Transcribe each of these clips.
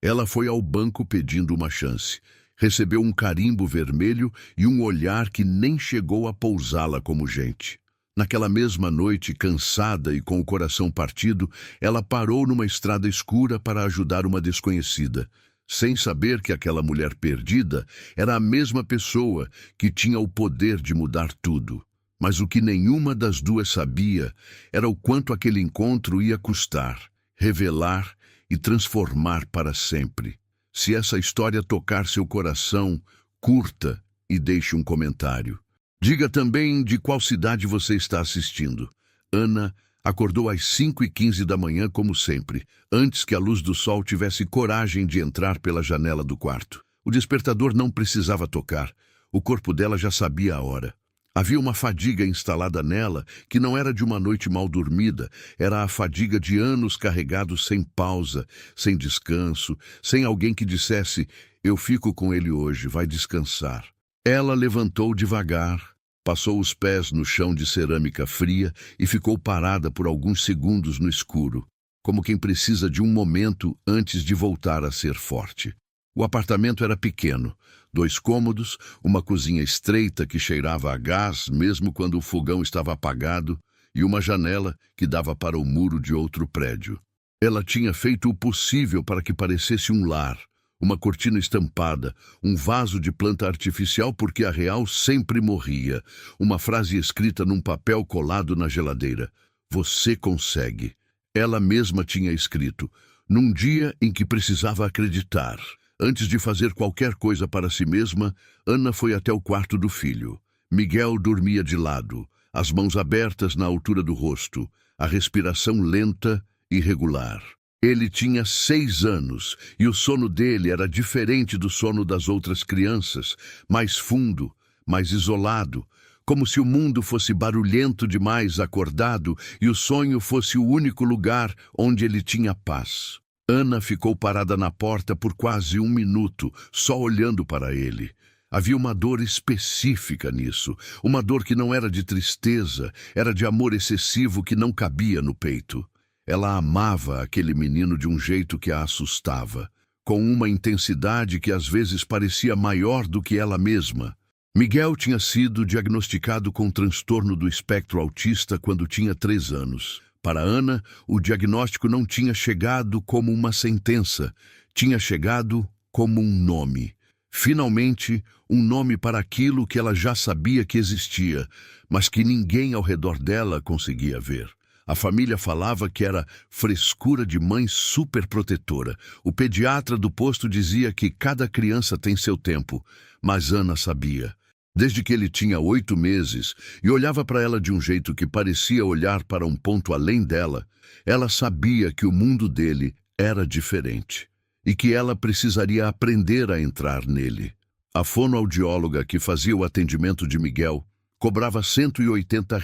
Ela foi ao banco pedindo uma chance. Recebeu um carimbo vermelho e um olhar que nem chegou a pousá-la como gente. Naquela mesma noite, cansada e com o coração partido, ela parou numa estrada escura para ajudar uma desconhecida, sem saber que aquela mulher perdida era a mesma pessoa que tinha o poder de mudar tudo. Mas o que nenhuma das duas sabia era o quanto aquele encontro ia custar, revelar e transformar para sempre. Se essa história tocar seu coração, curta e deixe um comentário. Diga também de qual cidade você está assistindo. Ana acordou às 5h15 da manhã, como sempre, antes que a luz do sol tivesse coragem de entrar pela janela do quarto. O despertador não precisava tocar. O corpo dela já sabia a hora. Havia uma fadiga instalada nela que não era de uma noite mal dormida, era a fadiga de anos carregados sem pausa, sem descanso, sem alguém que dissesse: "Eu fico com ele hoje, vai descansar." Ela levantou devagar, passou os pés no chão de cerâmica fria e ficou parada por alguns segundos no escuro, como quem precisa de um momento antes de voltar a ser forte. O apartamento era pequeno, 2 cômodos, uma cozinha estreita que cheirava a gás mesmo quando o fogão estava apagado e uma janela que dava para o muro de outro prédio. Ela tinha feito o possível para que parecesse um lar, uma cortina estampada, um vaso de planta artificial porque a real sempre morria, uma frase escrita num papel colado na geladeira: "Você consegue." Ela mesma tinha escrito, num dia em que precisava acreditar. Antes de fazer qualquer coisa para si mesma, Ana foi até o quarto do filho. Miguel dormia de lado, as mãos abertas na altura do rosto, a respiração lenta e regular. Ele tinha 6 anos e o sono dele era diferente do sono das outras crianças, mais fundo, mais isolado, como se o mundo fosse barulhento demais acordado e o sonho fosse o único lugar onde ele tinha paz. Ana ficou parada na porta por quase 1 minuto, só olhando para ele. Havia uma dor específica nisso, uma dor que não era de tristeza, era de amor excessivo que não cabia no peito. Ela amava aquele menino de um jeito que a assustava, com uma intensidade que às vezes parecia maior do que ela mesma. Miguel tinha sido diagnosticado com transtorno do espectro autista quando tinha 3 anos. Para Ana, o diagnóstico não tinha chegado como uma sentença, tinha chegado como um nome. Finalmente, um nome para aquilo que ela já sabia que existia, mas que ninguém ao redor dela conseguia ver. A família falava que era frescura de mãe superprotetora. O pediatra do posto dizia que cada criança tem seu tempo, mas Ana sabia. Desde que ele tinha 8 meses e olhava para ela de um jeito que parecia olhar para um ponto além dela, ela sabia que o mundo dele era diferente e que ela precisaria aprender a entrar nele. A fonoaudióloga que fazia o atendimento de Miguel cobrava R$ 180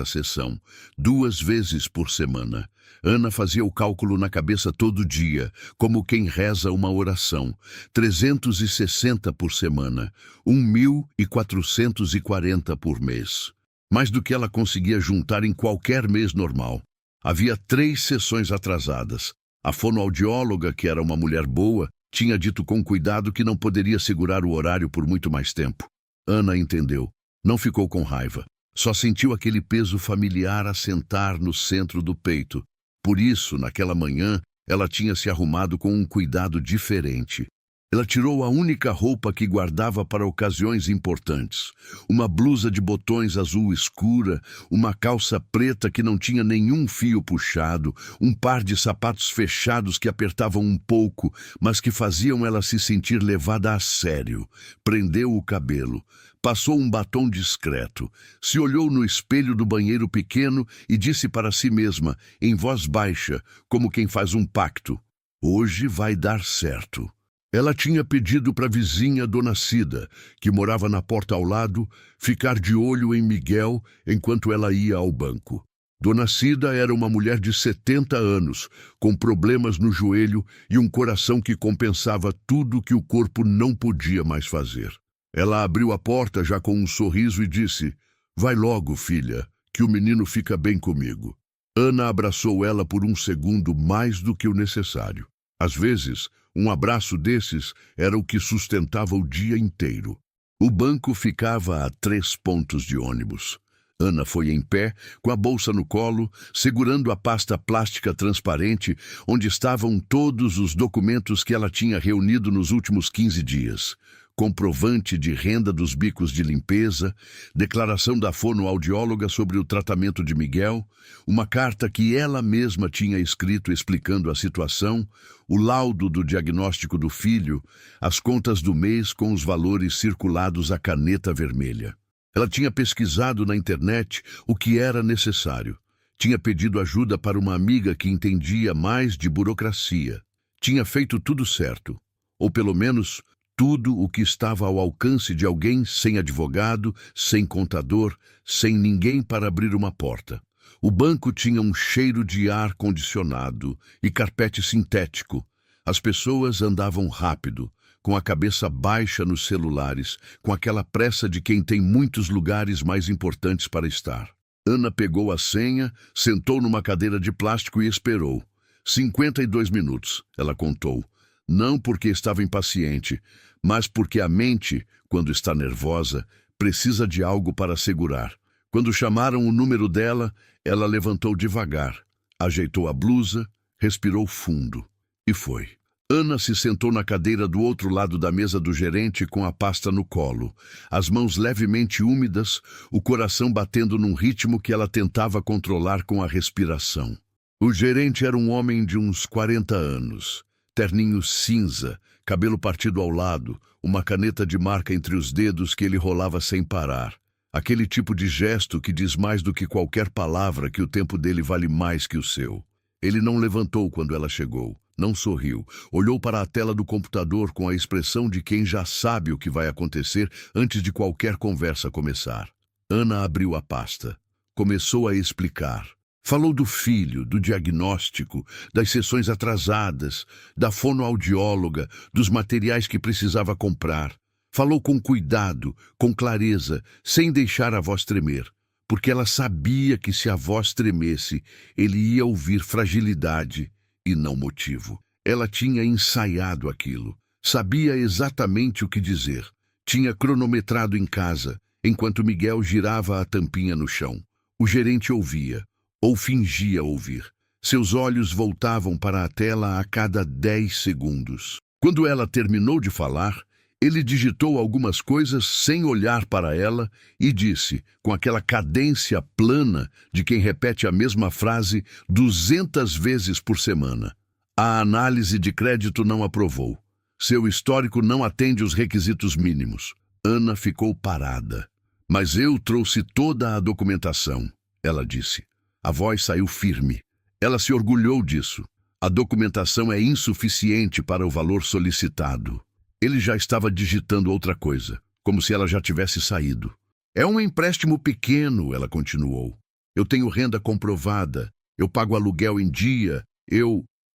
a sessão, 2 vezes por semana. Ana fazia o cálculo na cabeça todo dia, como quem reza uma oração. 360 por semana, 1.440 por mês. Mais do que ela conseguia juntar em qualquer mês normal. Havia 3 sessões atrasadas. A fonoaudióloga, que era uma mulher boa, tinha dito com cuidado que não poderia segurar o horário por muito mais tempo. Ana entendeu. Não ficou com raiva. Só sentiu aquele peso familiar assentar no centro do peito. Por isso, naquela manhã, ela tinha se arrumado com um cuidado diferente. Ela tirou a única roupa que guardava para ocasiões importantes. Uma blusa de botões azul escura, uma calça preta que não tinha nenhum fio puxado, um par de sapatos fechados que apertavam um pouco, mas que faziam ela se sentir levada a sério. Prendeu o cabelo. Passou um batom discreto, se olhou no espelho do banheiro pequeno e disse para si mesma, em voz baixa, como quem faz um pacto: "Hoje vai dar certo." Ela tinha pedido para a vizinha Dona Cida, que morava na porta ao lado, ficar de olho em Miguel enquanto ela ia ao banco. Dona Cida era uma mulher de 70 anos, com problemas no joelho e um coração que compensava tudo que o corpo não podia mais fazer. Ela abriu a porta já com um sorriso e disse: "Vai logo, filha, que o menino fica bem comigo." Ana abraçou ela por um segundo mais do que o necessário. Às vezes, um abraço desses era o que sustentava o dia inteiro. O banco ficava a 3 pontos de ônibus. Ana foi em pé, com a bolsa no colo, segurando a pasta plástica transparente, onde estavam todos os documentos que ela tinha reunido nos últimos 15 dias. Comprovante de renda dos bicos de limpeza, declaração da fonoaudióloga sobre o tratamento de Miguel, uma carta que ela mesma tinha escrito explicando a situação, o laudo do diagnóstico do filho, as contas do mês com os valores circulados à caneta vermelha. Ela tinha pesquisado na internet o que era necessário. Tinha pedido ajuda para uma amiga que entendia mais de burocracia. Tinha feito tudo certo, ou pelo menos tudo o que estava ao alcance de alguém sem advogado, sem contador, sem ninguém para abrir uma porta. O banco tinha um cheiro de ar condicionado e carpete sintético. As pessoas andavam rápido, com a cabeça baixa nos celulares, com aquela pressa de quem tem muitos lugares mais importantes para estar. Ana pegou a senha, sentou numa cadeira de plástico e esperou. 52 minutos, ela contou. Não porque estava impaciente, mas porque a mente, quando está nervosa, precisa de algo para segurar. Quando chamaram o número dela, ela levantou devagar, ajeitou a blusa, respirou fundo e foi. Ana se sentou na cadeira do outro lado da mesa do gerente com a pasta no colo, as mãos levemente úmidas, o coração batendo num ritmo que ela tentava controlar com a respiração. O gerente era um homem de uns 40 anos, terninho cinza, cabelo partido ao lado, uma caneta de marca entre os dedos que ele rolava sem parar. Aquele tipo de gesto que diz mais do que qualquer palavra que o tempo dele vale mais que o seu. Ele não levantou quando ela chegou. Não sorriu, olhou para a tela do computador com a expressão de quem já sabe o que vai acontecer antes de qualquer conversa começar. Ana abriu a pasta. Começou a explicar. Falou do filho, do diagnóstico, das sessões atrasadas, da fonoaudióloga, dos materiais que precisava comprar. Falou com cuidado, com clareza, sem deixar a voz tremer, porque ela sabia que se a voz tremesse, ele ia ouvir fragilidade e não motivo. Ela tinha ensaiado aquilo, sabia exatamente o que dizer. Tinha cronometrado em casa, enquanto Miguel girava a tampinha no chão. O gerente ouvia, ou fingia ouvir. Seus olhos voltavam para a tela a cada 10 segundos. Quando ela terminou de falar, ele digitou algumas coisas sem olhar para ela e disse, com aquela cadência plana de quem repete a mesma frase 200 vezes por semana. A análise de crédito não aprovou. Seu histórico não atende os requisitos mínimos. Ana ficou parada. Mas eu trouxe toda a documentação, ela disse. A voz saiu firme. Ela se orgulhou disso. A documentação é insuficiente para o valor solicitado. Ele já estava digitando outra coisa, como se ela já tivesse saído. É um empréstimo pequeno, ela continuou. Eu tenho renda comprovada. Eu pago aluguel em dia.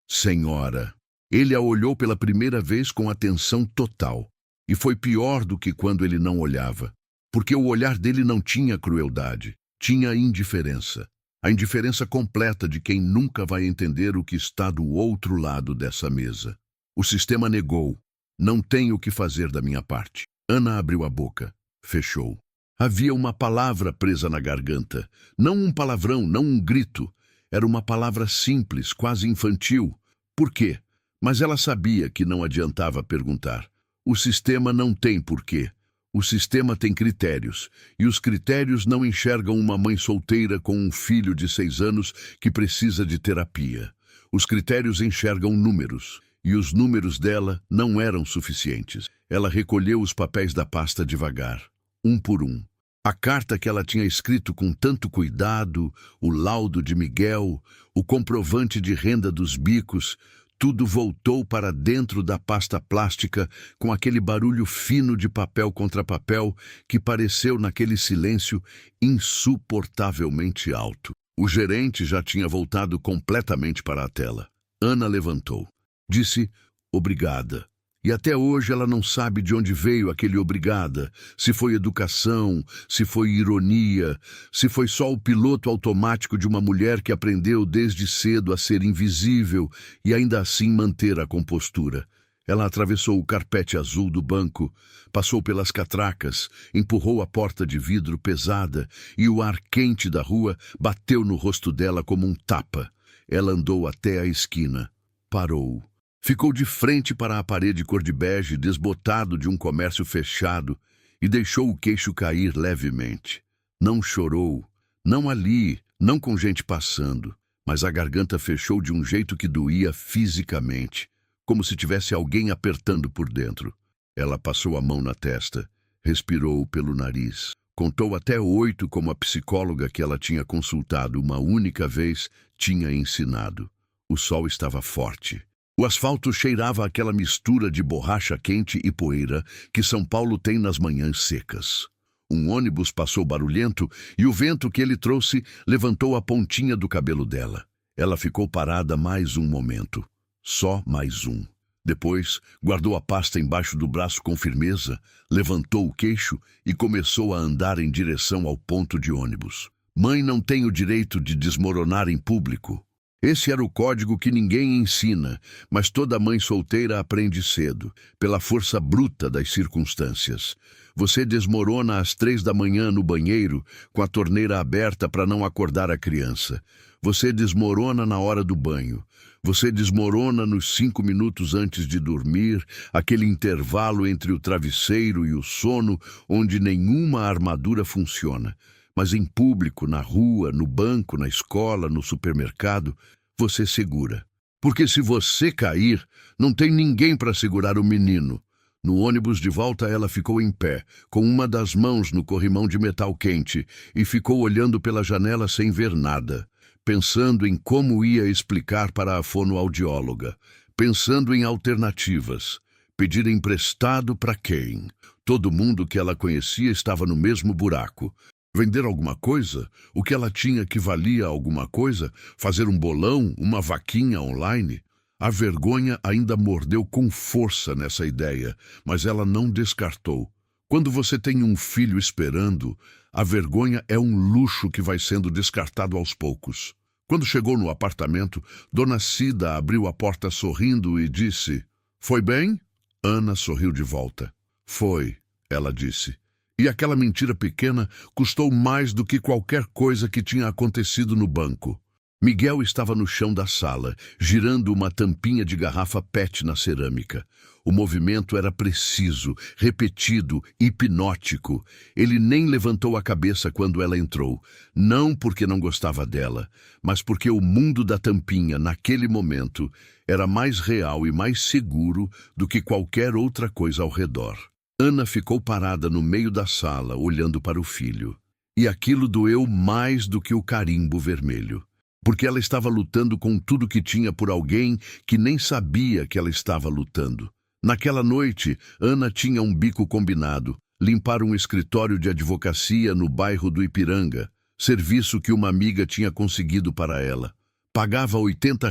Senhora. Ele a olhou pela primeira vez com atenção total. E foi pior do que quando ele não olhava. Porque o olhar dele não tinha crueldade. Tinha indiferença. A indiferença completa de quem nunca vai entender o que está do outro lado dessa mesa. O sistema negou. Não tenho o que fazer da minha parte. Ana abriu a boca. Fechou. Havia uma palavra presa na garganta. Não um palavrão, não um grito. Era uma palavra simples, quase infantil. Por quê? Mas ela sabia que não adiantava perguntar. O sistema não tem porquê. O sistema tem critérios, e os critérios não enxergam uma mãe solteira com um filho de 6 anos que precisa de terapia. Os critérios enxergam números, e os números dela não eram suficientes. Ela recolheu os papéis da pasta devagar, um por um. A carta que ela tinha escrito com tanto cuidado, o laudo de Miguel, o comprovante de renda dos bicos, tudo voltou para dentro da pasta plástica com aquele barulho fino de papel contra papel que pareceu naquele silêncio insuportavelmente alto. O gerente já tinha voltado completamente para a tela. Ana levantou. Disse, obrigada. E até hoje ela não sabe de onde veio aquele obrigada, se foi educação, se foi ironia, se foi só o piloto automático de uma mulher que aprendeu desde cedo a ser invisível e ainda assim manter a compostura. Ela atravessou o carpete azul do banco, passou pelas catracas, empurrou a porta de vidro pesada e o ar quente da rua bateu no rosto dela como um tapa. Ela andou até a esquina. Parou. Ficou de frente para a parede cor de bege desbotado de um comércio fechado e deixou o queixo cair levemente. Não chorou, não ali, não com gente passando, mas a garganta fechou de um jeito que doía fisicamente, como se tivesse alguém apertando por dentro. Ela passou a mão na testa, respirou pelo nariz, contou até 8 como a psicóloga que ela tinha consultado uma única vez tinha ensinado. O sol estava forte. O asfalto cheirava aquela mistura de borracha quente e poeira que São Paulo tem nas manhãs secas. Um ônibus passou barulhento e o vento que ele trouxe levantou a pontinha do cabelo dela. Ela ficou parada mais um momento. Só mais um. Depois, guardou a pasta embaixo do braço com firmeza, levantou o queixo e começou a andar em direção ao ponto de ônibus. Mãe não tem o direito de desmoronar em público. Esse era o código que ninguém ensina, mas toda mãe solteira aprende cedo, pela força bruta das circunstâncias. Você desmorona às 3 da manhã no banheiro, com a torneira aberta para não acordar a criança. Você desmorona na hora do banho. Você desmorona nos 5 minutos antes de dormir, aquele intervalo entre o travesseiro e o sono, onde nenhuma armadura funciona. Mas em público, na rua, no banco, na escola, no supermercado, você segura. Porque se você cair, não tem ninguém para segurar o menino. No ônibus de volta, ela ficou em pé, com uma das mãos no corrimão de metal quente, e ficou olhando pela janela sem ver nada, pensando em como ia explicar para a fonoaudióloga, pensando em alternativas. Pedir emprestado para quem? Todo mundo que ela conhecia estava no mesmo buraco. Vender alguma coisa? O que ela tinha que valia alguma coisa? Fazer um bolão? Uma vaquinha online? A vergonha ainda mordeu com força nessa ideia, mas ela não descartou. Quando você tem um filho esperando, a vergonha é um luxo que vai sendo descartado aos poucos. Quando chegou no apartamento, Dona Cida abriu a porta sorrindo e disse: "Foi bem?" Ana sorriu de volta. "Foi", ela disse. E aquela mentira pequena custou mais do que qualquer coisa que tinha acontecido no banco. Miguel estava no chão da sala, girando uma tampinha de garrafa PET na cerâmica. O movimento era preciso, repetido, hipnótico. Ele nem levantou a cabeça quando ela entrou, não porque não gostava dela, mas porque o mundo da tampinha, naquele momento, era mais real e mais seguro do que qualquer outra coisa ao redor. Ana ficou parada no meio da sala, olhando para o filho. E aquilo doeu mais do que o carimbo vermelho. Porque ela estava lutando com tudo que tinha por alguém que nem sabia que ela estava lutando. Naquela noite, Ana tinha um bico combinado, limpar um escritório de advocacia no bairro do Ipiranga, serviço que uma amiga tinha conseguido para ela. Pagava R$ 80,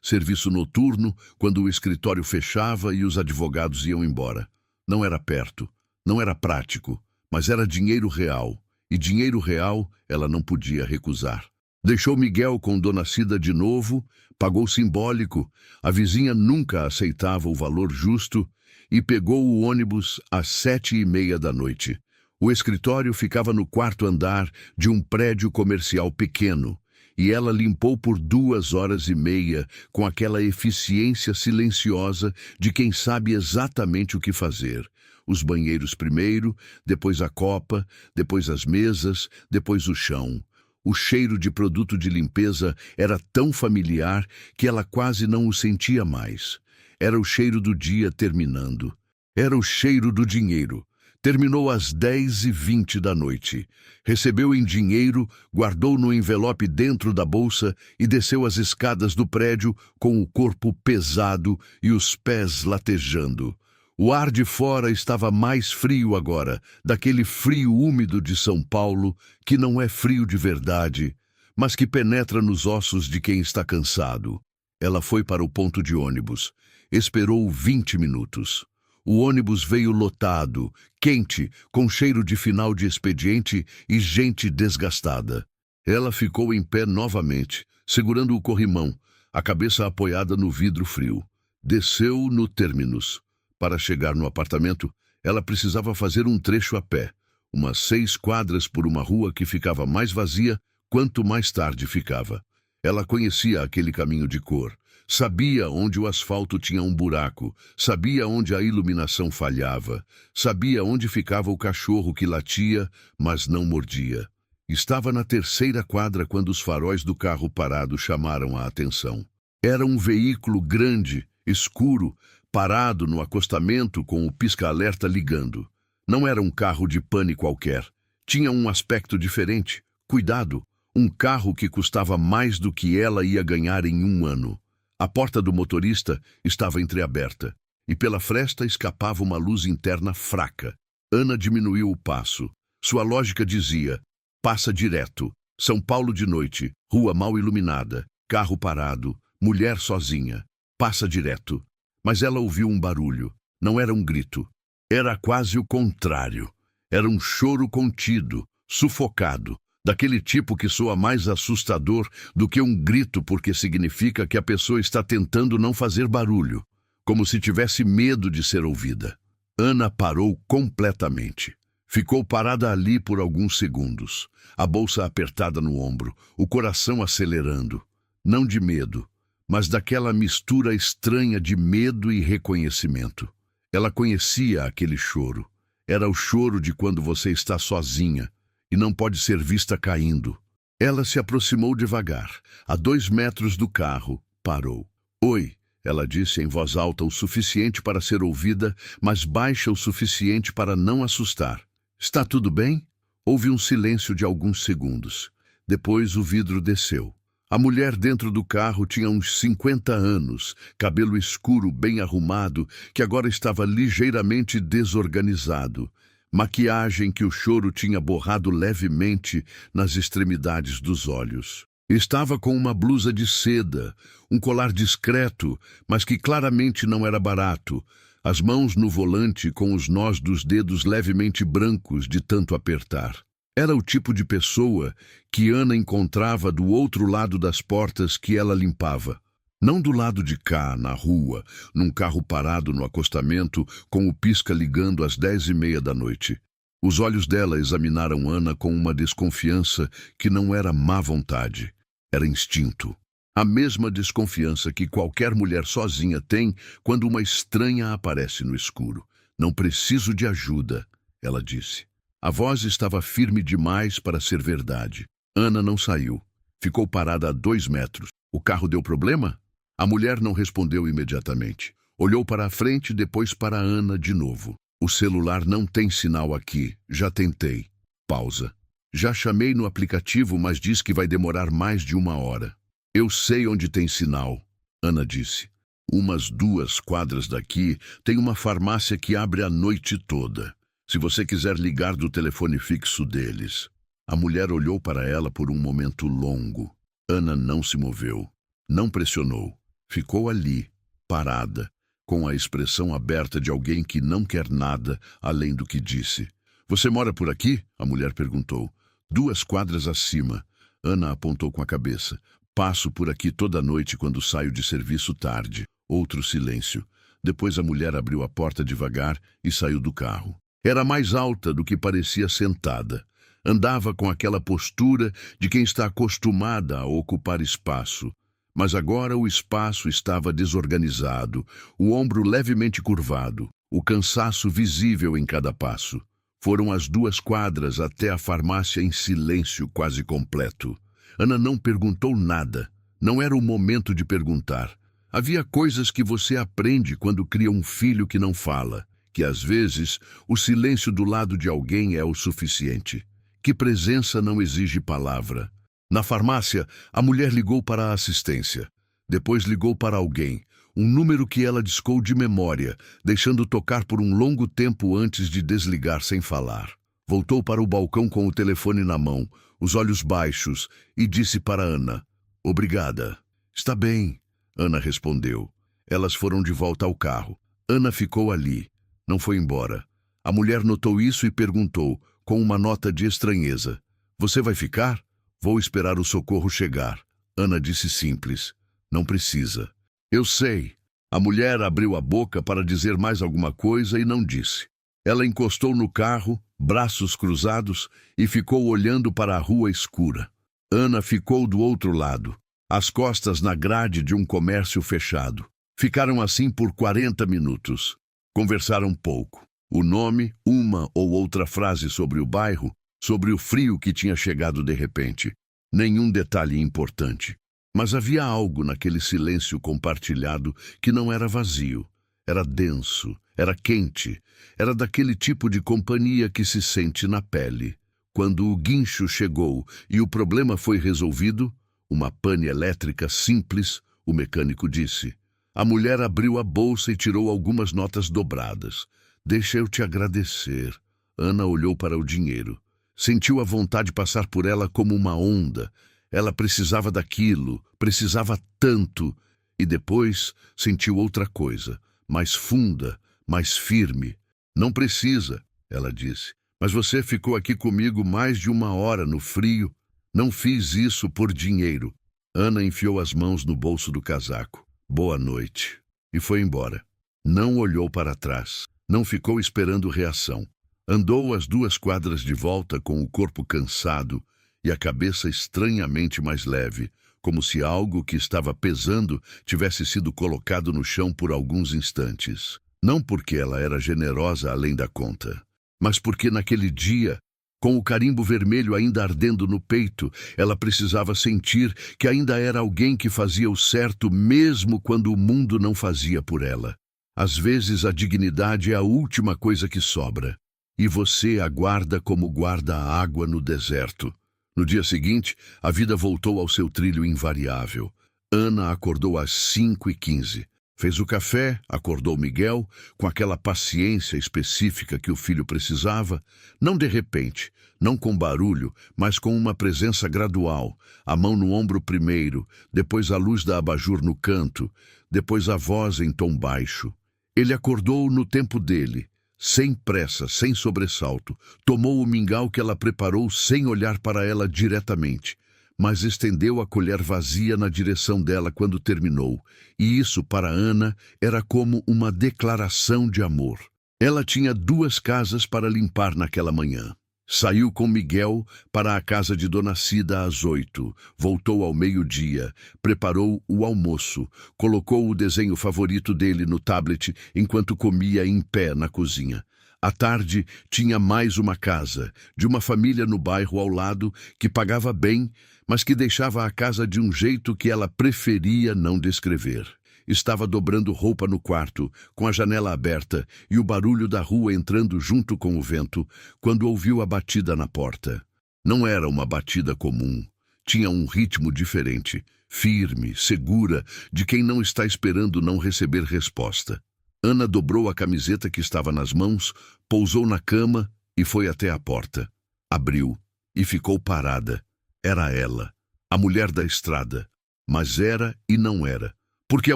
serviço noturno, quando o escritório fechava e os advogados iam embora. Não era perto, não era prático, mas era dinheiro real, e dinheiro real ela não podia recusar. Deixou Miguel com Dona Cida de novo, pagou simbólico, a vizinha nunca aceitava o valor justo, e pegou o ônibus às 7h30 da noite. O escritório ficava no 4º andar de um prédio comercial pequeno, e ela limpou por 2h30 com aquela eficiência silenciosa de quem sabe exatamente o que fazer. Os banheiros primeiro, depois a copa, depois as mesas, depois o chão. O cheiro de produto de limpeza era tão familiar que ela quase não o sentia mais. Era o cheiro do dia terminando. Era o cheiro do dinheiro. Terminou às 10h20 da noite. Recebeu em dinheiro, guardou no envelope dentro da bolsa e desceu as escadas do prédio com o corpo pesado e os pés latejando. O ar de fora estava mais frio agora, daquele frio úmido de São Paulo, que não é frio de verdade, mas que penetra nos ossos de quem está cansado. Ela foi para o ponto de ônibus. Esperou 20 minutos. O ônibus veio lotado, quente, com cheiro de final de expediente e gente desgastada. Ela ficou em pé novamente, segurando o corrimão, a cabeça apoiada no vidro frio. Desceu no terminus. Para chegar no apartamento, ela precisava fazer um trecho a pé, umas 6 quadras por uma rua que ficava mais vazia quanto mais tarde ficava. Ela conhecia aquele caminho de cor. Sabia onde o asfalto tinha um buraco, sabia onde a iluminação falhava, sabia onde ficava o cachorro que latia, mas não mordia. Estava na 3ª quadra quando os faróis do carro parado chamaram a atenção. Era um veículo grande, escuro, parado no acostamento com o pisca-alerta ligando. Não era um carro de pane qualquer. Tinha um aspecto diferente. Cuidado, um carro que custava mais do que ela ia ganhar em 1 ano. A porta do motorista estava entreaberta, e pela fresta escapava uma luz interna fraca. Ana diminuiu o passo. Sua lógica dizia: passa direto. São Paulo de noite, rua mal iluminada, carro parado, mulher sozinha. Passa direto. Mas ela ouviu um barulho. Não era um grito. Era quase o contrário. Era um choro contido, sufocado. Daquele tipo que soa mais assustador do que um grito, porque significa que a pessoa está tentando não fazer barulho, como se tivesse medo de ser ouvida. Ana parou completamente. Ficou parada ali por alguns segundos, a bolsa apertada no ombro, o coração acelerando. Não de medo, mas daquela mistura estranha de medo e reconhecimento. Ela conhecia aquele choro. Era o choro de quando você está sozinha e não pode ser vista caindo. Ela se aproximou devagar. A 2 metros do carro, parou. Oi, ela disse em voz alta o suficiente para ser ouvida, mas baixa o suficiente para não assustar. Está tudo bem? Houve um silêncio de alguns segundos. Depois o vidro desceu. A mulher dentro do carro tinha uns 50 anos, cabelo escuro bem arrumado, que agora estava ligeiramente desorganizado. Maquiagem que o choro tinha borrado levemente nas extremidades dos olhos. Estava com uma blusa de seda, um colar discreto, mas que claramente não era barato, as mãos no volante com os nós dos dedos levemente brancos de tanto apertar. Era o tipo de pessoa que Ana encontrava do outro lado das portas que ela limpava. Não do lado de cá, na rua, num carro parado no acostamento, com o pisca ligando às 10h30 da noite. Os olhos dela examinaram Ana com uma desconfiança que não era má vontade, era instinto. A mesma desconfiança que qualquer mulher sozinha tem quando uma estranha aparece no escuro. Não preciso de ajuda, ela disse. A voz estava firme demais para ser verdade. Ana não saiu. Ficou parada a 2 metros. O carro deu problema? A mulher não respondeu imediatamente. Olhou para a frente, depois para Ana de novo. O celular não tem sinal aqui. Já tentei. Pausa. Já chamei no aplicativo, mas diz que vai demorar mais de 1 hora. Eu sei onde tem sinal, Ana disse. Umas 2 quadras daqui tem uma farmácia que abre a noite toda. Se você quiser ligar do telefone fixo deles. A mulher olhou para ela por um momento longo. Ana não se moveu. Não pressionou. Ficou ali, parada, com a expressão aberta de alguém que não quer nada além do que disse. Você mora por aqui? A mulher perguntou. 2 quadras acima. Ana apontou com a cabeça. Passo por aqui toda noite quando saio de serviço tarde. Outro silêncio. Depois a mulher abriu a porta devagar e saiu do carro. Era mais alta do que parecia sentada. Andava com aquela postura de quem está acostumada a ocupar espaço. Mas agora o espaço estava desorganizado, o ombro levemente curvado, o cansaço visível em cada passo. Foram as 2 quadras até a farmácia em silêncio quase completo. Ana não perguntou nada. Não era o momento de perguntar. Havia coisas que você aprende quando cria um filho que não fala, que às vezes o silêncio do lado de alguém é o suficiente, que presença não exige palavra. Na farmácia, a mulher ligou para a assistência. Depois ligou para alguém, um número que ela discou de memória, deixando tocar por um longo tempo antes de desligar sem falar. Voltou para o balcão com o telefone na mão, os olhos baixos, e disse para Ana: Obrigada. Está bem, Ana respondeu. Elas foram de volta ao carro. Ana ficou ali. Não foi embora. A mulher notou isso e perguntou, com uma nota de estranheza: "Você vai ficar? Vou esperar o socorro chegar." Ana disse simples: "Não precisa." "Eu sei." A mulher abriu a boca para dizer mais alguma coisa e não disse. Ela encostou no carro, braços cruzados, e ficou olhando para a rua escura. Ana ficou do outro lado, as costas na grade de um comércio fechado. Ficaram assim por 40 minutos. Conversaram pouco. O nome, uma ou outra frase sobre o bairro, sobre o frio que tinha chegado de repente. Nenhum detalhe importante. Mas havia algo naquele silêncio compartilhado que não era vazio. Era denso, era quente, era daquele tipo de companhia que se sente na pele. Quando o guincho chegou e o problema foi resolvido, uma pane elétrica simples, o mecânico disse. A mulher abriu a bolsa e tirou algumas notas dobradas. "Deixa eu te agradecer." Ana olhou para o dinheiro. Sentiu a vontade passar por ela como uma onda. Ela precisava daquilo, precisava tanto. E depois sentiu outra coisa, mais funda, mais firme. "Não precisa," ela disse. "Mas você ficou aqui comigo mais de 1 hora no frio." "Não fiz isso por dinheiro." Ana enfiou as mãos no bolso do casaco. "Boa noite." E foi embora. Não olhou para trás. Não ficou esperando reação. Andou as 2 quadras de volta com o corpo cansado e a cabeça estranhamente mais leve, como se algo que estava pesando tivesse sido colocado no chão por alguns instantes. Não porque ela era generosa além da conta, mas porque naquele dia, com o carimbo vermelho ainda ardendo no peito, ela precisava sentir que ainda era alguém que fazia o certo mesmo quando o mundo não fazia por ela. Às vezes a dignidade é a última coisa que sobra, e você a guarda como guarda a água no deserto. No dia seguinte, a vida voltou ao seu trilho invariável. Ana acordou às 5h15. Fez o café, acordou Miguel, com aquela paciência específica que o filho precisava, não de repente, não com barulho, mas com uma presença gradual, a mão no ombro primeiro, depois a luz da abajur no canto, depois a voz em tom baixo. Ele acordou no tempo dele, sem pressa, sem sobressalto, tomou o mingau que ela preparou sem olhar para ela diretamente, mas estendeu a colher vazia na direção dela quando terminou, e isso para Ana era como uma declaração de amor. Ela tinha 2 casas para limpar naquela manhã. Saiu com Miguel para a casa de Dona Cida às 8, voltou ao meio-dia, preparou o almoço, colocou o desenho favorito dele no tablet enquanto comia em pé na cozinha. À tarde, tinha mais uma casa, de uma família no bairro ao lado, que pagava bem, mas que deixava a casa de um jeito que ela preferia não descrever. Estava dobrando roupa no quarto, com a janela aberta e o barulho da rua entrando junto com o vento, quando ouviu a batida na porta. Não era uma batida comum. Tinha um ritmo diferente, firme, segura, de quem não está esperando não receber resposta. Ana dobrou a camiseta que estava nas mãos, pousou na cama e foi até a porta. Abriu e ficou parada. Era ela, a mulher da estrada. Mas era e não era. Porque a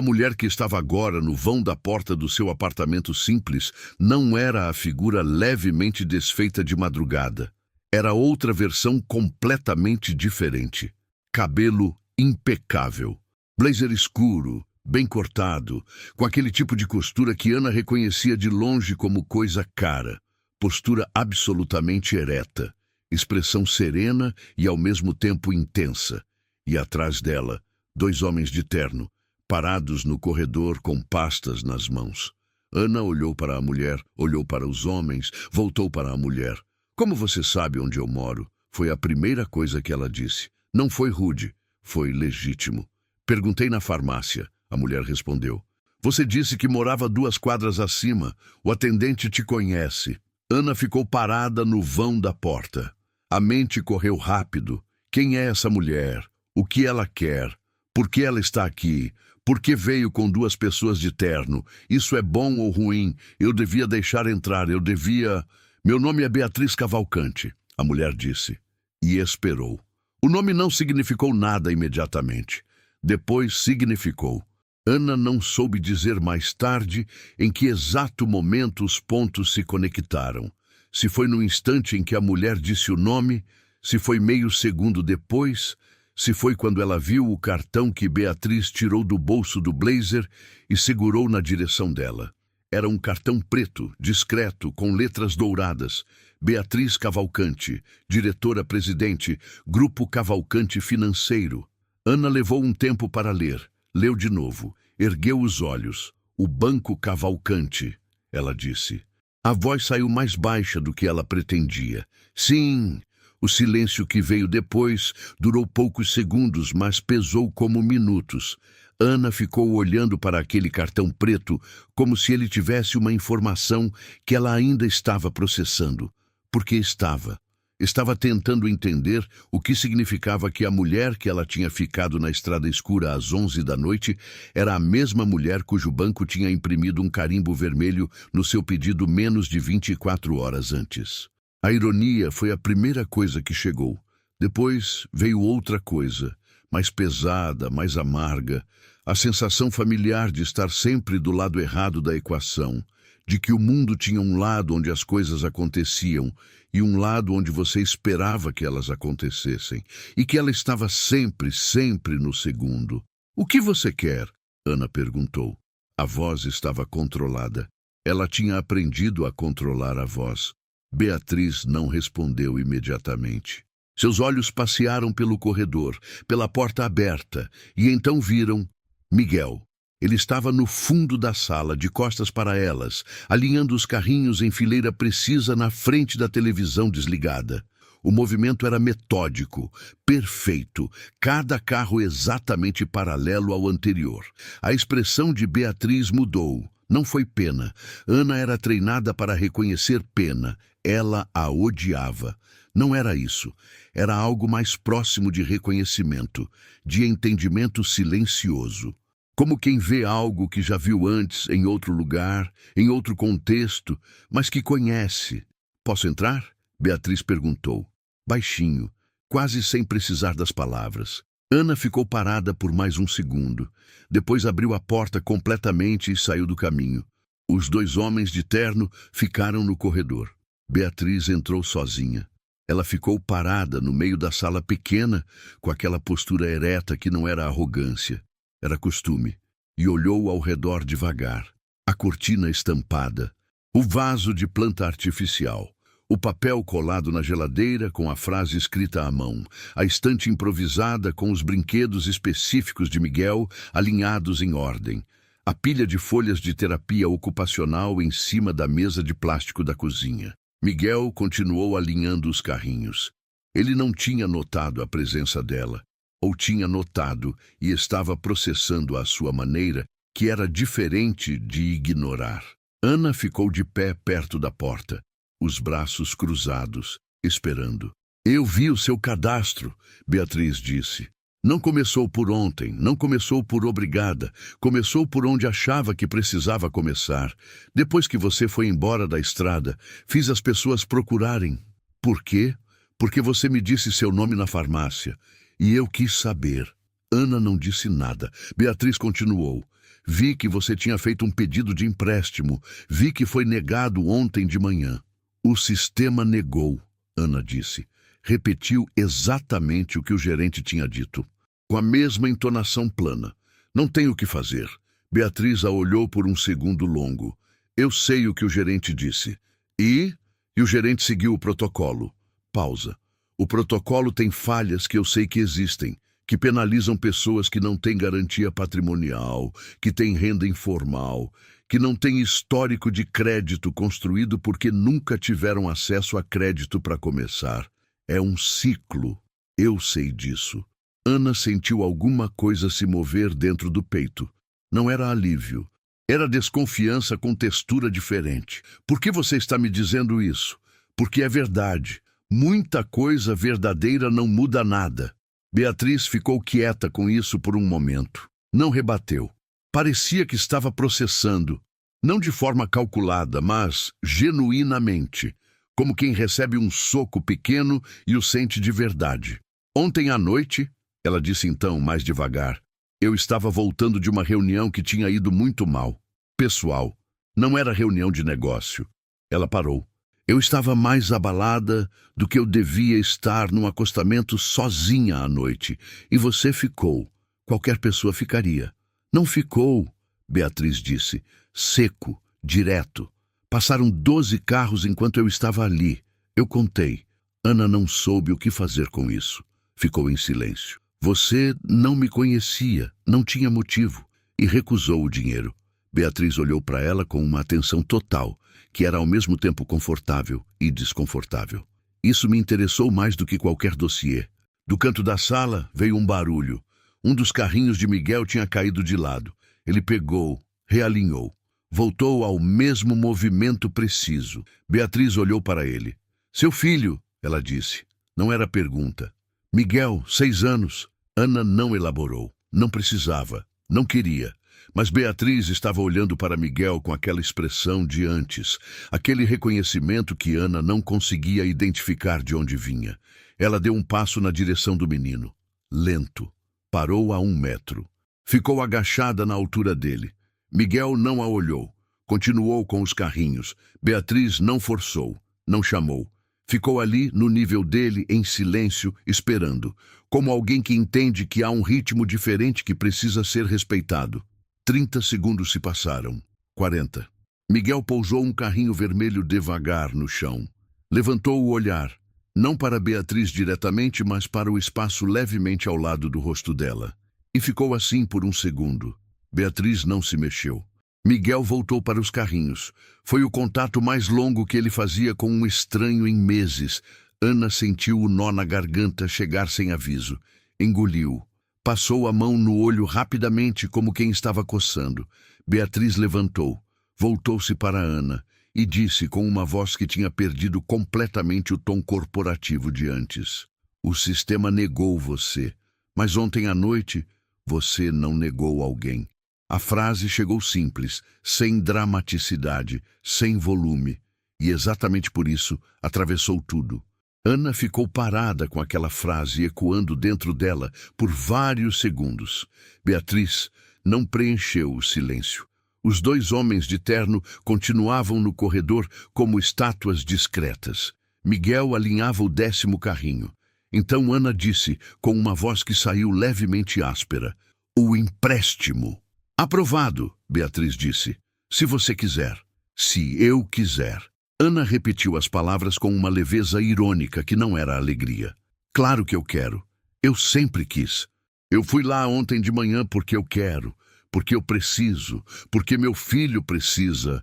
mulher que estava agora no vão da porta do seu apartamento simples não era a figura levemente desfeita de madrugada. Era outra versão completamente diferente. Cabelo impecável, blazer escuro, bem cortado, com aquele tipo de costura que Ana reconhecia de longe como coisa cara, postura absolutamente ereta, expressão serena e ao mesmo tempo intensa. E atrás dela, 2 homens de terno, parados no corredor com pastas nas mãos. Ana olhou para a mulher, olhou para os homens, voltou para a mulher. "Como você sabe onde eu moro?" Foi a primeira coisa que ela disse. Não foi rude, foi legítimo. "Perguntei na farmácia," a mulher respondeu. "Você disse que morava 2 quadras acima. O atendente te conhece." Ana ficou parada no vão da porta. A mente correu rápido. Quem é essa mulher? O que ela quer? Por que ela está aqui? Por que veio com 2 pessoas de terno? Isso é bom ou ruim? Eu devia deixar entrar, eu devia... "Meu nome é Beatriz Cavalcante," a mulher disse. E esperou. O nome não significou nada imediatamente. Depois significou. Ana não soube dizer mais tarde em que exato momento os pontos se conectaram. Se foi no instante em que a mulher disse o nome, se foi meio segundo depois, se foi quando ela viu o cartão que Beatriz tirou do bolso do blazer e segurou na direção dela. Era um cartão preto, discreto, com letras douradas. Beatriz Cavalcante, diretora-presidente, Grupo Cavalcante Financeiro. Ana levou um tempo para ler. Leu de novo. Ergueu os olhos. O Banco Cavalcante, ela disse. A voz saiu mais baixa do que ela pretendia. Sim. O silêncio que veio depois durou poucos segundos, mas pesou como minutos. Ana ficou olhando para aquele cartão preto como se ele tivesse uma informação que ela ainda estava processando. Porque estava tentando entender o que significava que a mulher que ela tinha ficado na estrada escura às 11 da noite era a mesma mulher cujo banco tinha imprimido um carimbo vermelho no seu pedido menos de 24 horas antes. A ironia foi a primeira coisa que chegou. Depois veio outra coisa, mais pesada, mais amarga, a sensação familiar de estar sempre do lado errado da equação, de que o mundo tinha um lado onde as coisas aconteciam e um lado onde você esperava que elas acontecessem, e que ela estava sempre, sempre no segundo. "O que você quer?" Ana perguntou. A voz estava controlada. Ela tinha aprendido a controlar a voz. Beatriz não respondeu imediatamente. Seus olhos passearam pelo corredor, pela porta aberta, e então viram Miguel. Ele estava no fundo da sala, de costas para elas, alinhando os carrinhos em fileira precisa na frente da televisão desligada. O movimento era metódico, perfeito, cada carro exatamente paralelo ao anterior. A expressão de Beatriz mudou. Não foi pena. Ana era treinada para reconhecer pena. Ela a odiava. Não era isso. Era algo mais próximo de reconhecimento, de entendimento silencioso. Como quem vê algo que já viu antes em outro lugar, em outro contexto, mas que conhece. "Posso entrar?" Beatriz perguntou, baixinho, quase sem precisar das palavras. Ana ficou parada por mais um segundo. Depois abriu a porta completamente e saiu do caminho. Os dois homens de terno ficaram no corredor. Beatriz entrou sozinha. Ela ficou parada no meio da sala pequena, com aquela postura ereta que não era arrogância. Era costume, e olhou ao redor devagar. A cortina estampada, o vaso de planta artificial, o papel colado na geladeira com a frase escrita à mão, a estante improvisada com os brinquedos específicos de Miguel alinhados em ordem, a pilha de folhas de terapia ocupacional em cima da mesa de plástico da cozinha. Miguel continuou alinhando os carrinhos. Ele não tinha notado a presença dela. Ou tinha notado e estava processando à sua maneira, que era diferente de ignorar. Ana ficou de pé perto da porta, os braços cruzados, esperando. "Eu vi o seu cadastro", Beatriz disse. "Não começou por ontem, não começou por obrigada, começou por onde achava que precisava começar. Depois que você foi embora da estrada, fiz as pessoas procurarem. Por quê? Porque você me disse seu nome na farmácia. E eu quis saber." Ana não disse nada. Beatriz continuou. "Vi que você tinha feito um pedido de empréstimo. Vi que foi negado ontem de manhã." "O sistema negou", Ana disse. Repetiu exatamente o que o gerente tinha dito, com a mesma entonação plana. "Não tenho o que fazer." Beatriz a olhou por um segundo longo. "Eu sei o que o gerente disse." E o gerente seguiu o protocolo. Pausa. "O protocolo tem falhas que eu sei que existem, que penalizam pessoas que não têm garantia patrimonial, que têm renda informal, que não têm histórico de crédito construído porque nunca tiveram acesso a crédito para começar. É um ciclo. Eu sei disso." Ana sentiu alguma coisa se mover dentro do peito. Não era alívio. Era desconfiança com textura diferente. "Por que você está me dizendo isso?" "Porque é verdade. Muita coisa verdadeira não muda nada." Beatriz ficou quieta com isso por um momento. Não rebateu. Parecia que estava processando, não de forma calculada, mas genuinamente, como quem recebe um soco pequeno e o sente de verdade. "Ontem à noite", ela disse então mais devagar, Eu estava voltando de uma reunião que tinha ido muito mal. Pessoal, não era reunião de negócio. Ela parou. Eu estava mais abalada do que eu devia estar num acostamento sozinha à noite. E você ficou. Qualquer pessoa ficaria. Não ficou, Beatriz disse, seco, direto. Passaram 12 carros enquanto eu estava ali. Eu contei. Ana não soube o que fazer com isso. Ficou em silêncio. Você não me conhecia, não tinha motivo, e recusou o dinheiro. Beatriz olhou para ela com uma atenção total, que era ao mesmo tempo confortável e desconfortável. Isso me interessou mais do que qualquer dossiê. Do canto da sala veio um barulho. Um dos carrinhos de Miguel tinha caído de lado. Ele pegou, realinhou. Voltou ao mesmo movimento preciso. Beatriz olhou para ele. Seu filho, ela disse. Não era pergunta. Miguel, 6 anos. Ana não elaborou. Não precisava. Não queria. Mas Beatriz estava olhando para Miguel com aquela expressão de antes. Aquele reconhecimento que Ana não conseguia identificar de onde vinha. Ela deu um passo na direção do menino. Lento. Parou a 1 metro. Ficou agachada na altura dele. Miguel não a olhou. Continuou com os carrinhos. Beatriz não forçou. Não chamou. Ficou ali, no nível dele, em silêncio, esperando, como alguém que entende que há um ritmo diferente que precisa ser respeitado. 30 segundos se passaram. 40. Miguel pousou um carrinho vermelho devagar no chão. Levantou o olhar, não para Beatriz diretamente, mas para o espaço levemente ao lado do rosto dela. E ficou assim por 1 segundo. Beatriz não se mexeu. Miguel voltou para os carrinhos. Foi o contato mais longo que ele fazia com um estranho em meses. Ana sentiu o nó na garganta chegar sem aviso. Engoliu. Passou a mão no olho rapidamente, como quem estava coçando. Beatriz levantou. Voltou-se para Ana e disse com uma voz que tinha perdido completamente o tom corporativo de antes. O sistema negou você, mas ontem à noite você não negou alguém. A frase chegou simples, sem dramaticidade, sem volume, e exatamente por isso atravessou tudo. Ana ficou parada com aquela frase ecoando dentro dela por vários segundos. Beatriz não preencheu o silêncio. Os 2 homens de terno continuavam no corredor como estátuas discretas. Miguel alinhava o 10º carrinho. Então Ana disse, com uma voz que saiu levemente áspera, o empréstimo. Aprovado, Beatriz disse. Se você quiser. Se eu quiser. Ana repetiu as palavras com uma leveza irônica que não era alegria. Claro que eu quero. Eu sempre quis. Eu fui lá ontem de manhã porque eu quero. Porque eu preciso. Porque meu filho precisa.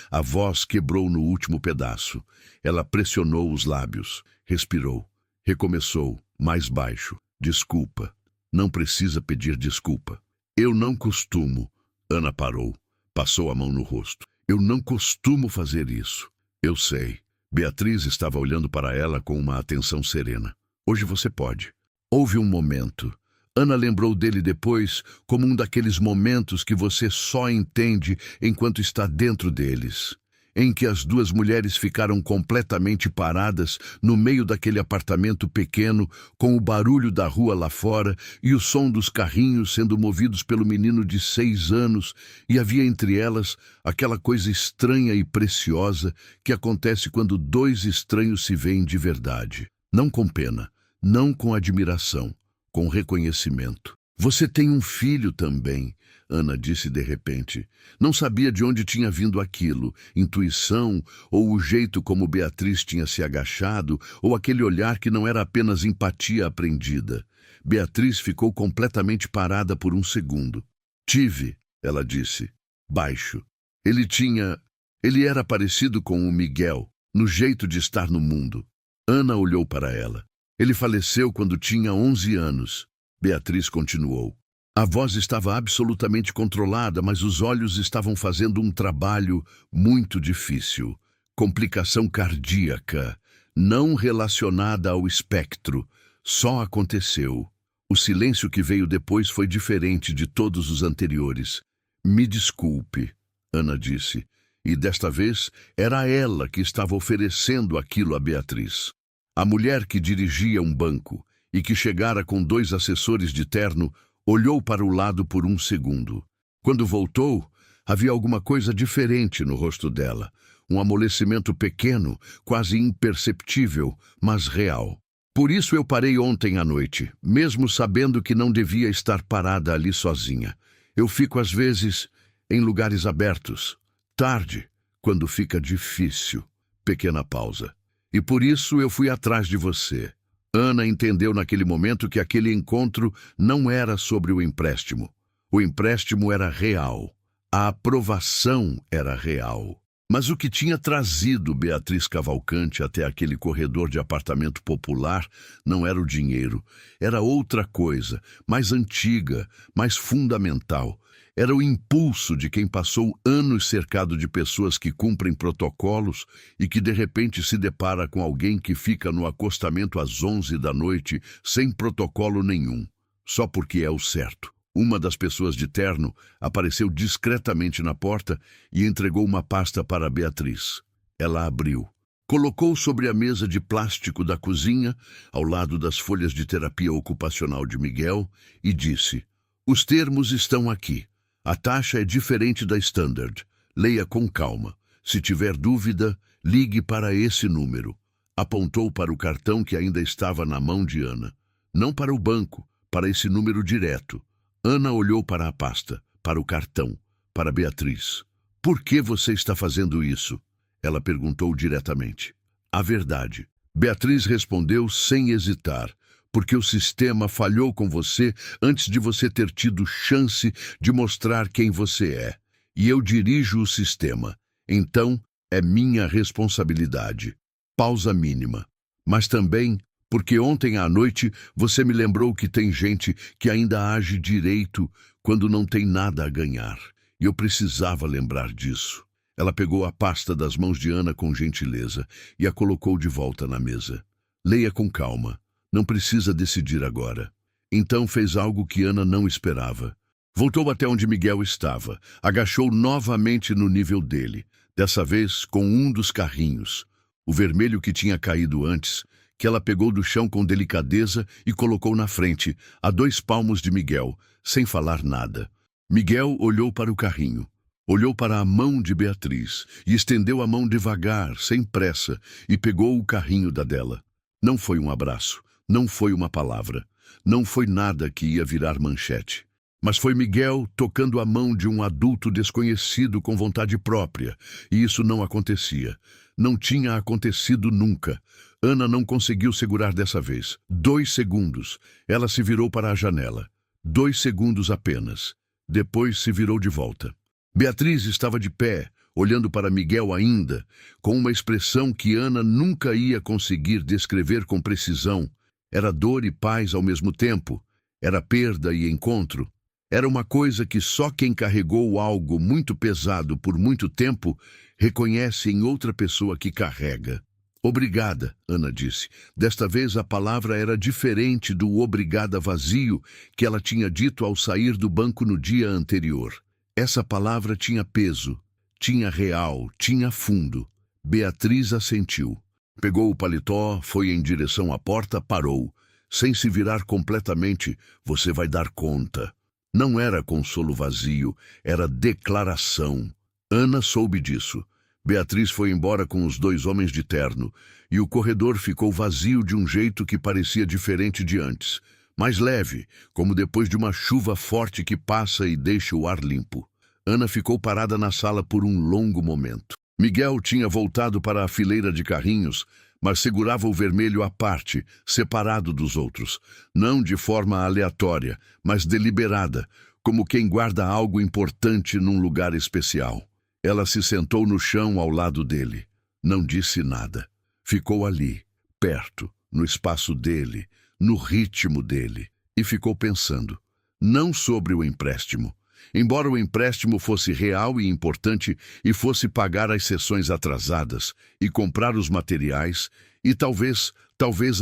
A voz quebrou no último pedaço. Ela pressionou os lábios. Respirou. Recomeçou, mais baixo. Desculpa. Não precisa pedir desculpa. Eu não costumo. Ana parou. Passou a mão no rosto. Eu não costumo fazer isso. Eu sei. Beatriz estava olhando para ela com uma atenção serena. Hoje você pode. Houve um momento. Ana lembrou dele depois como um daqueles momentos que você só entende enquanto está dentro deles. Em que as 2 mulheres ficaram completamente paradas no meio daquele apartamento pequeno, com o barulho da rua lá fora e o som dos carrinhos sendo movidos pelo menino de 6 anos, e havia entre elas aquela coisa estranha e preciosa que acontece quando 2 estranhos se veem de verdade. Não com pena, não com admiração, com reconhecimento. Você tem um filho também, Ana disse de repente. Não sabia de onde tinha vindo aquilo, intuição, ou o jeito como Beatriz tinha se agachado, ou aquele olhar que não era apenas empatia aprendida. Beatriz ficou completamente parada por 1 segundo. Tive, ela disse, baixo. Ele era parecido com o Miguel, no jeito de estar no mundo. Ana olhou para ela. Ele faleceu quando tinha 11 anos. Beatriz continuou. A voz estava absolutamente controlada, mas os olhos estavam fazendo um trabalho muito difícil. Complicação cardíaca, não relacionada ao espectro. Só aconteceu. O silêncio que veio depois foi diferente de todos os anteriores. Me desculpe, Ana disse, e desta vez era ela que estava oferecendo aquilo a Beatriz. A mulher que dirigia um banco e que chegara com 2 assessores de terno Olhou para o lado por um segundo. Quando voltou, havia alguma coisa diferente no rosto dela. Um amolecimento pequeno, quase imperceptível, mas real. Por isso eu parei ontem à noite, mesmo sabendo que não devia estar parada ali sozinha. Eu fico, às vezes, em lugares abertos. Tarde, quando fica difícil. Pequena pausa. E por isso eu fui atrás de você. Ana entendeu naquele momento que aquele encontro não era sobre o empréstimo. O empréstimo era real. A aprovação era real. Mas o que tinha trazido Beatriz Cavalcante até aquele corredor de apartamento popular não era o dinheiro. Era outra coisa, mais antiga, mais fundamental. Era o impulso de quem passou anos cercado de pessoas que cumprem protocolos e que de repente se depara com alguém que fica no acostamento às 11 da noite sem protocolo nenhum, só porque é o certo. Uma das pessoas de terno apareceu discretamente na porta e entregou uma pasta para Beatriz. Ela abriu. Colocou sobre a mesa de plástico da cozinha, ao lado das folhas de terapia ocupacional de Miguel, e disse: "Os termos estão aqui. A taxa é diferente da Standard. Leia com calma. Se tiver dúvida, ligue para esse número." Apontou para o cartão que ainda estava na mão de Ana. Não para o banco, para esse número direto. Ana olhou para a pasta, para o cartão, para Beatriz. "Por que você está fazendo isso?" Ela perguntou diretamente. "A verdade." Beatriz respondeu sem hesitar. "Porque o sistema falhou com você antes de você ter tido chance de mostrar quem você é. E eu dirijo o sistema. Então, é minha responsabilidade." Pausa mínima. "Mas também porque ontem à noite você me lembrou que tem gente que ainda age direito quando não tem nada a ganhar. E eu precisava lembrar disso." Ela pegou a pasta das mãos de Ana com gentileza e a colocou de volta na mesa. "Leia com calma. Não precisa decidir agora." Então fez algo que Ana não esperava. Voltou até onde Miguel estava. Agachou novamente no nível dele. Dessa vez com um dos carrinhos. O vermelho que tinha caído antes, que ela pegou do chão com delicadeza e colocou na frente, a 2 palmos de Miguel, sem falar nada. Miguel olhou para o carrinho. Olhou para a mão de Beatriz e estendeu a mão devagar, sem pressa, e pegou o carrinho da dela. Não foi um abraço. Não foi uma palavra. Não foi nada que ia virar manchete. Mas foi Miguel tocando a mão de um adulto desconhecido com vontade própria. E isso não acontecia. Não tinha acontecido nunca. Ana não conseguiu segurar dessa vez. 2 segundos. Ela se virou para a janela. 2 segundos apenas. Depois se virou de volta. Beatriz estava de pé, olhando para Miguel ainda, com uma expressão que Ana nunca ia conseguir descrever com precisão. Era dor e paz ao mesmo tempo. Era perda e encontro. Era uma coisa que só quem carregou algo muito pesado por muito tempo reconhece em outra pessoa que carrega. "Obrigada", Ana disse. Desta vez a palavra era diferente do obrigada vazio que ela tinha dito ao sair do banco no dia anterior. Essa palavra tinha peso, tinha real, tinha fundo. Beatriz assentiu. Pegou o paletó, foi em direção à porta, parou. Sem se virar completamente: "Você vai dar conta." Não era consolo vazio, era declaração. Ana soube disso. Beatriz foi embora com os 2 homens de terno, e o corredor ficou vazio de um jeito que parecia diferente de antes. Mais leve, como depois de uma chuva forte que passa e deixa o ar limpo. Ana ficou parada na sala por um longo momento. Miguel tinha voltado para a fileira de carrinhos, mas segurava o vermelho à parte, separado dos outros. Não de forma aleatória, mas deliberada, como quem guarda algo importante num lugar especial. Ela se sentou no chão ao lado dele. Não disse nada. Ficou ali, perto, no espaço dele, no ritmo dele, e ficou pensando. Não sobre o empréstimo. Embora o empréstimo fosse real e importante e fosse pagar as sessões atrasadas e comprar os materiais e talvez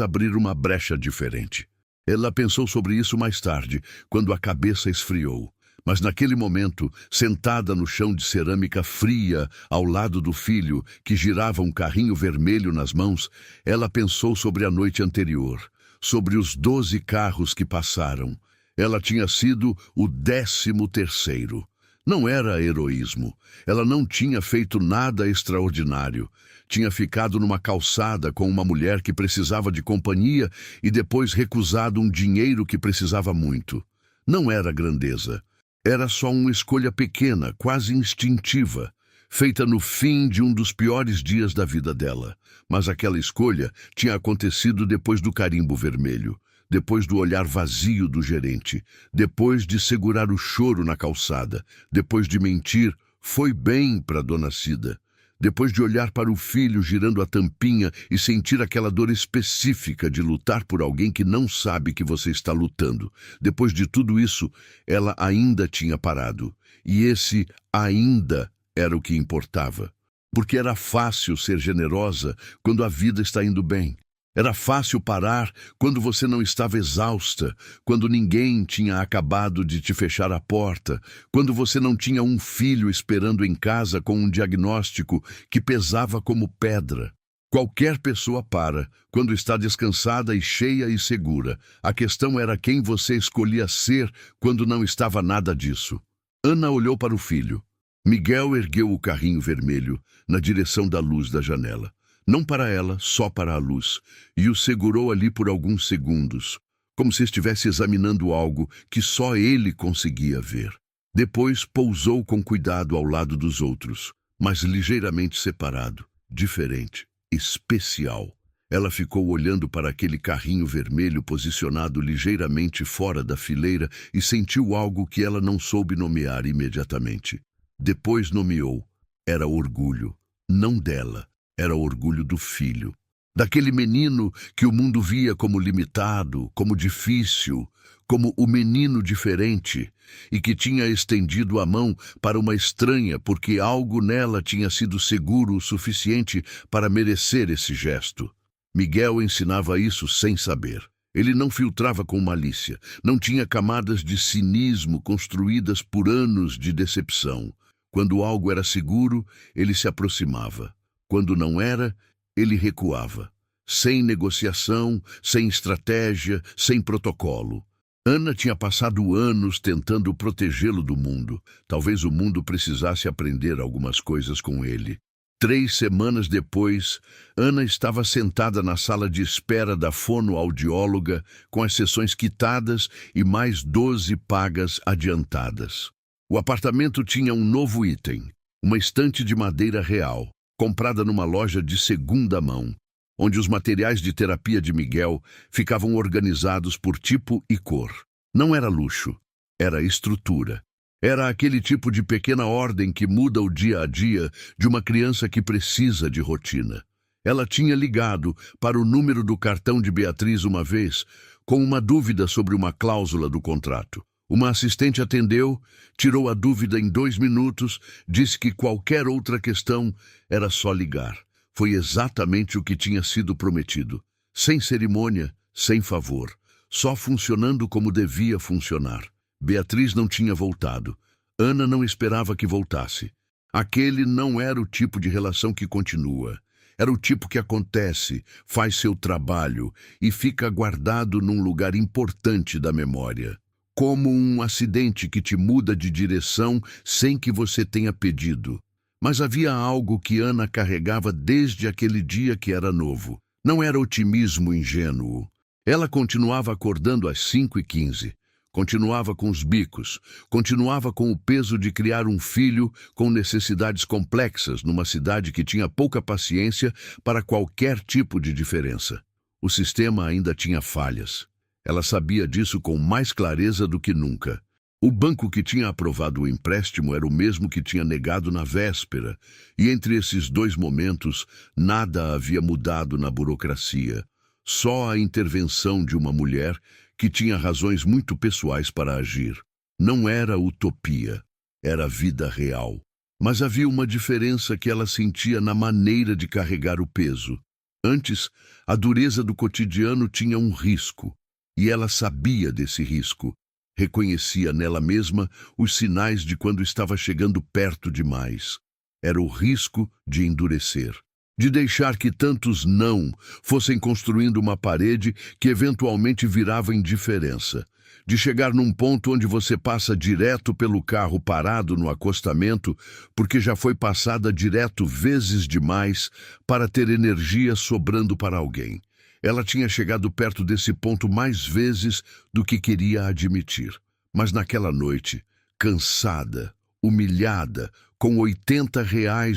abrir uma brecha diferente. Ela pensou sobre isso mais tarde, quando a cabeça esfriou. Mas naquele momento, sentada no chão de cerâmica fria, ao lado do filho, que girava um carrinho vermelho nas mãos, ela pensou sobre a noite anterior, sobre os 12 carros que passaram. Ela tinha sido o 13º. Não era heroísmo. Ela não tinha feito nada extraordinário. Tinha ficado numa calçada com uma mulher que precisava de companhia e depois recusado um dinheiro que precisava muito. Não era grandeza. Era só uma escolha pequena, quase instintiva, feita no fim de um dos piores dias da vida dela. Mas aquela escolha tinha acontecido depois do carimbo vermelho, depois do olhar vazio do gerente, depois de segurar o choro na calçada, depois de mentir, foi bem para Dona Cida, depois de olhar para o filho girando a tampinha e sentir aquela dor específica de lutar por alguém que não sabe que você está lutando. Depois de tudo isso, ela ainda tinha parado. E esse ainda era o que importava. Porque era fácil ser generosa quando a vida está indo bem. Era fácil parar quando você não estava exausta, quando ninguém tinha acabado de te fechar a porta, quando você não tinha um filho esperando em casa com um diagnóstico que pesava como pedra. Qualquer pessoa para quando está descansada e cheia e segura. A questão era quem você escolhia ser quando não estava nada disso. Ana olhou para o filho. Miguel ergueu o carrinho vermelho na direção da luz da janela. Não para ela, só para a luz, e o segurou ali por alguns segundos, como se estivesse examinando algo que só ele conseguia ver. Depois pousou com cuidado ao lado dos outros, mas ligeiramente separado, diferente, especial. Ela ficou olhando para aquele carrinho vermelho posicionado ligeiramente fora da fileira e sentiu algo que ela não soube nomear imediatamente. Depois nomeou. Era orgulho, não dela. Era orgulho do filho, daquele menino que o mundo via como limitado, como difícil, como o menino diferente, e que tinha estendido a mão para uma estranha porque algo nela tinha sido seguro o suficiente para merecer esse gesto. Miguel ensinava isso sem saber. Ele não filtrava com malícia, não tinha camadas de cinismo construídas por anos de decepção. Quando algo era seguro, ele se aproximava. Quando não era, ele recuava. Sem negociação, sem estratégia, sem protocolo. Ana tinha passado anos tentando protegê-lo do mundo. Talvez o mundo precisasse aprender algumas coisas com ele. 3 semanas depois, Ana estava sentada na sala de espera da fonoaudióloga com as sessões quitadas e mais 12 pagas adiantadas. O apartamento tinha um novo item, uma estante de madeira real, comprada numa loja de segunda mão, onde os materiais de terapia de Miguel ficavam organizados por tipo e cor. Não era luxo, era estrutura. Era aquele tipo de pequena ordem que muda o dia a dia de uma criança que precisa de rotina. Ela tinha ligado para o número do cartão de Beatriz uma vez, com uma dúvida sobre uma cláusula do contrato. Uma assistente atendeu, tirou a dúvida em 2 minutos, disse que qualquer outra questão era só ligar. Foi exatamente o que tinha sido prometido. Sem cerimônia, sem favor. Só funcionando como devia funcionar. Beatriz não tinha voltado. Ana não esperava que voltasse. Aquele não era o tipo de relação que continua. Era o tipo que acontece, faz seu trabalho e fica guardado num lugar importante da memória. Como um acidente que te muda de direção sem que você tenha pedido. Mas havia algo que Ana carregava desde aquele dia que era novo. Não era otimismo ingênuo. Ela continuava acordando às 5h15. Continuava com os bicos. Continuava com o peso de criar um filho com necessidades complexas numa cidade que tinha pouca paciência para qualquer tipo de diferença. O sistema ainda tinha falhas. Ela sabia disso com mais clareza do que nunca. O banco que tinha aprovado o empréstimo era o mesmo que tinha negado na véspera, e entre esses 2 momentos, nada havia mudado na burocracia. Só a intervenção de uma mulher que tinha razões muito pessoais para agir. Não era utopia, era vida real. Mas havia uma diferença que ela sentia na maneira de carregar o peso. Antes, a dureza do cotidiano tinha um risco. E ela sabia desse risco. Reconhecia nela mesma os sinais de quando estava chegando perto demais. Era o risco de endurecer. De deixar que tantos não fossem construindo uma parede que eventualmente virava indiferença. de chegar num ponto onde você passa direto pelo carro parado no acostamento, porque já foi passada direto vezes demais para ter energia sobrando para alguém. Ela tinha chegado perto desse ponto mais vezes do que queria admitir. Mas naquela noite, cansada, humilhada, com R$ 80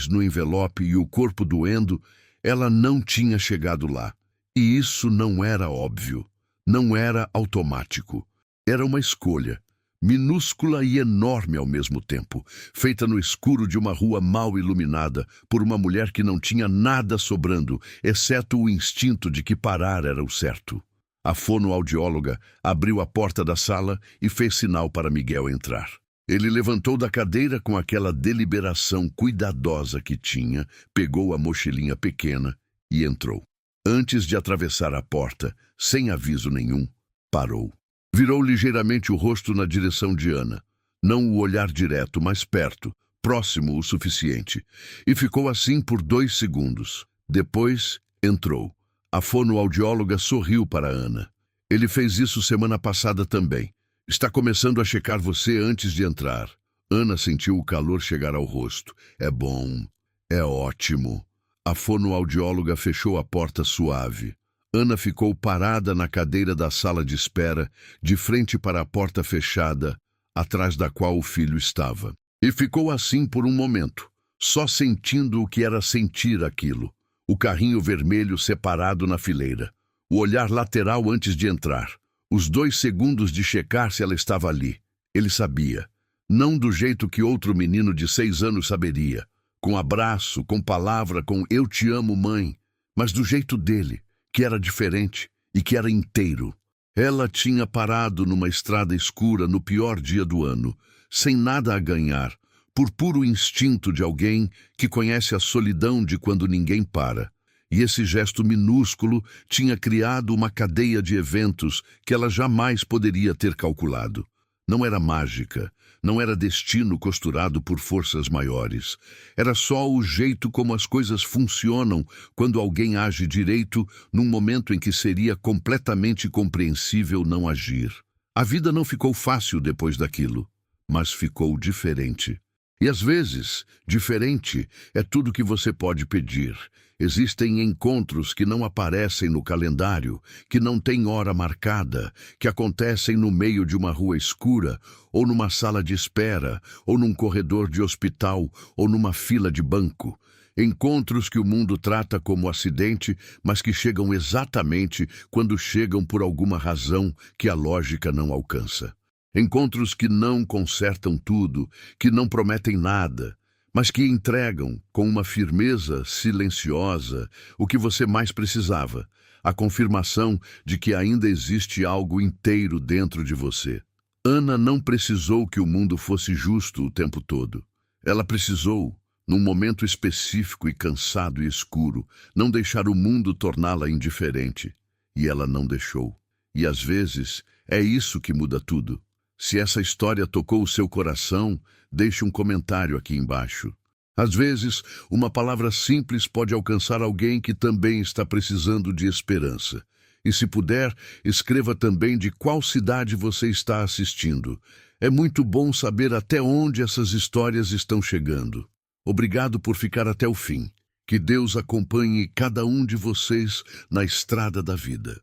no envelope e o corpo doendo, ela não tinha chegado lá. E isso não era óbvio, não era automático. Era uma escolha, minúscula e enorme ao mesmo tempo, feita no escuro de uma rua mal iluminada por uma mulher que não tinha nada sobrando, exceto o instinto de que parar era o certo. A fonoaudióloga abriu a porta da sala e fez sinal para Miguel entrar. Ele levantou da cadeira com aquela deliberação cuidadosa que tinha, pegou a mochilinha pequena e entrou. Antes de atravessar a porta, sem aviso nenhum, parou. Virou ligeiramente o rosto na direção de Ana. Não o olhar direto, mas perto, próximo o suficiente. E ficou assim por 2 segundos. Depois, entrou. A fonoaudióloga sorriu para Ana. Ele fez isso semana passada também. Está começando a checar você antes de entrar. Ana sentiu o calor chegar ao rosto. É bom. É ótimo. A fonoaudióloga fechou a porta suave. Ana ficou parada na cadeira da sala de espera, de frente para a porta fechada, atrás da qual o filho estava. E ficou assim por um momento, só sentindo o que era sentir aquilo. O carrinho vermelho separado na fileira. O olhar lateral antes de entrar. Os 2 segundos de checar se ela estava ali. Ele sabia. Não do jeito que outro menino de 6 anos saberia. Com abraço, com palavra, com "eu te amo, mãe", mas do jeito dele, que era diferente e que era inteiro. Ela tinha parado numa estrada escura no pior dia do ano, sem nada a ganhar, por puro instinto de alguém que conhece a solidão de quando ninguém para. E esse gesto minúsculo tinha criado uma cadeia de eventos que ela jamais poderia ter calculado. Não era mágica, não era destino costurado por forças maiores. Era só o jeito como as coisas funcionam quando alguém age direito num momento em que seria completamente compreensível não agir. A vida não ficou fácil depois daquilo, mas ficou diferente. E às vezes, diferente é tudo que você pode pedir. Existem encontros que não aparecem no calendário, que não têm hora marcada, que acontecem no meio de uma rua escura, ou numa sala de espera, ou num corredor de hospital, ou numa fila de banco. Encontros que o mundo trata como acidente, mas que chegam exatamente quando chegam por alguma razão que a lógica não alcança. Encontros que não consertam tudo, que não prometem nada, mas que entregam, com uma firmeza silenciosa, o que você mais precisava, a confirmação de que ainda existe algo inteiro dentro de você. Ana não precisou que o mundo fosse justo o tempo todo. Ela precisou, num momento específico e cansado e escuro, não deixar o mundo torná-la indiferente. E ela não deixou. E às vezes, é isso que muda tudo. Se essa história tocou o seu coração, deixe um comentário aqui embaixo. Às vezes, uma palavra simples pode alcançar alguém que também está precisando de esperança. E se puder, escreva também de qual cidade você está assistindo. É muito bom saber até onde essas histórias estão chegando. Obrigado por ficar até o fim. Que Deus acompanhe cada um de vocês na estrada da vida.